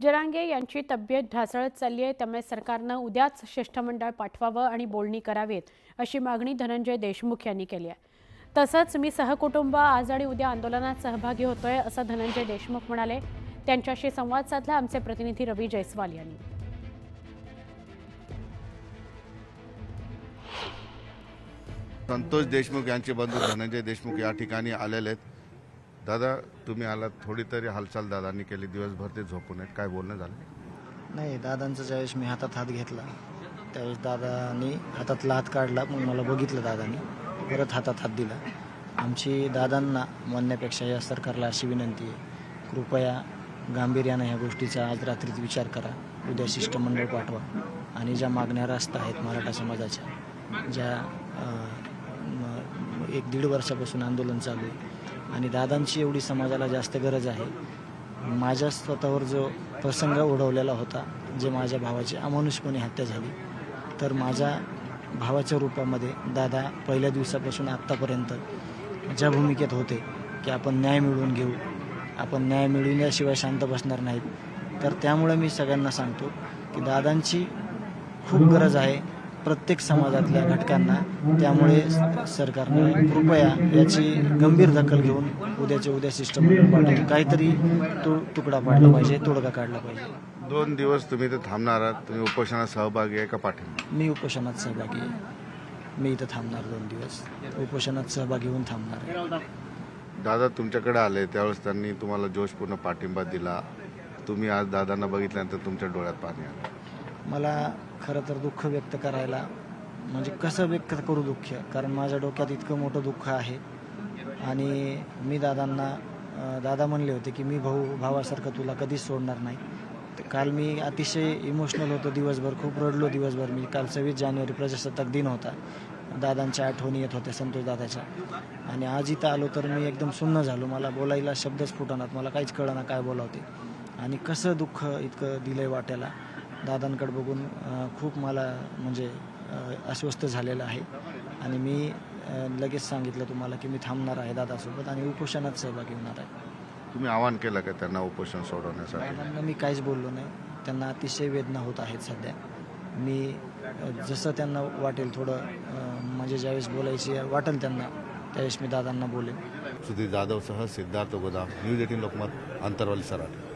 जरांगे यांची तब्येत ढासळत चालली आहे, त्यामुळे सरकारनं उद्याच शिष्टमंडळ पाठवावं आणि बोलणी करावेत अशी मागणी धनंजय देशमुख यांनी केली आहे। तसंच मी सहकुटुंब आज आणि उद्या आंदोलनात सहभागी होतोय असं धनंजय देशमुख म्हणाले। त्यांच्याशी संवाद साधला आमचे प्रतिनिधी रवी जयस्वाल यांनी। संतोष देशमुख यांचे बंधू धनंजय देशमुख या ठिकाणी आलेले आहेत। दादा, तुम्ही आलात, थोडी तरी हालचाल दादांनी केली, दिवसभर ते झोपून आहेत, काय बोलणं झालं? नाही, दादांचा ज्यावेळेस मी हातात हात घेतला त्यावेळेस दादांनी हातातला हात काढला, मग मला बघितलं दादांनी, परत हातात हात दिला। आमची दादांना म्हणण्यापेक्षा या सरकारला अशी विनंती आहे, कृपया गांभीर्यानं ह्या गोष्टीचा आज रात्रीच विचार करा, उद्या शिष्टमंडळ पाठवा आणि ज्या मागण्या रास्त आहेत मराठा समाजाच्या, ज्या 1-1.5 वर्षापासून आंदोलन चालू आहे आणि दादांची एवढी समाजाला जास्त गरज आहे। माझ्या स्वतःवर जो प्रसंग ओढवलेला होता, जे माझ्या भावाची अमानुषपणे हत्या झाली, तर माझ्या भावाच्या रूपामध्ये दादा पहिल्या दिवसापासून आत्तापर्यंत ज्या भूमिकेत होते की आपण न्याय मिळवून घेऊ, आपण न्याय मिळविल्याशिवाय शांत बसणार नाहीत, तर त्यामुळे मी सगळ्यांना सांगतो की दादांची खूप गरज आहे प्रत्येक समाजातल्या घटकांना। त्यामुळे सरकारने कृपया याची गंभीर दखल घेऊन उद्याच्या उद्या शिष्टमंडळ पाठवून काहीतरी तुकडा पाडला पाहिजे, तोडगा काढला पाहिजे। 2 दिवस तुम्ही इथे थांबणार आहात, तुम्ही उपोषणात सहभागी आहे का पाठिंबा? मी उपोषणात सहभागी आहे, मी इथं थांबणार 2 दिवस, उपोषणात सहभागी होऊन थांबणार आहे। दादा तुमच्याकडे आले त्यावेळेस त्यांनी तुम्हाला जोशपूर्ण पाठिंबा दिला, तुम्ही आज दादांना बघितल्यानंतर तुमच्या डोळ्यात पाणी आलं? मला खरं तर दुःख व्यक्त करायला, म्हणजे कसं व्यक्त करू दुःख, कारण माझ्या डोक्यात इतकं मोठं दुःख आहे आणि मी दादा म्हणले होते की मी भावासारखं तुला कधीच सोडणार नाही। तर काल मी अतिशय इमोशनल होतो, दिवसभर खूप रडलो दिवसभर मी। काल 26 जानेवारी प्रजासत्ताक दिन होता, दादांच्या आठवणी येत होत्या, संतोष दादाच्या, आणि आज इथं आलो तर मी एकदम सुन्न झालो, मला बोलायला शब्दच फुटणार, मला काहीच कळना काय बोलावते आणि कसं दुःख इतकं दिलंय वाट्याला। दादांकडे बघून खूप मला म्हणजे अस्वस्थ झालेलं आहे आणि मी लगेच सांगितलं तुम्हाला की मी थांबणार आहे दादासोबत आणि उपोषणात सहभागी होणार आहे। तुम्ही आवाहन केलं का त्यांना उपोषण सोडवण्यासाठी? दादांना मी काहीच बोललो नाही, त्यांना अतिशय वेदना होत आहेत सध्या। मी जसं त्यांना वाटेल थोडं म्हणजे ज्यावेळेस बोलायची वाटेल त्यांना त्यावेळेस मी दादांना बोलेन। सुधीर जाधवसह सिद्धार्थ गोदाम, न्यूज 18 लोकमत, अंतरवाली, सराट।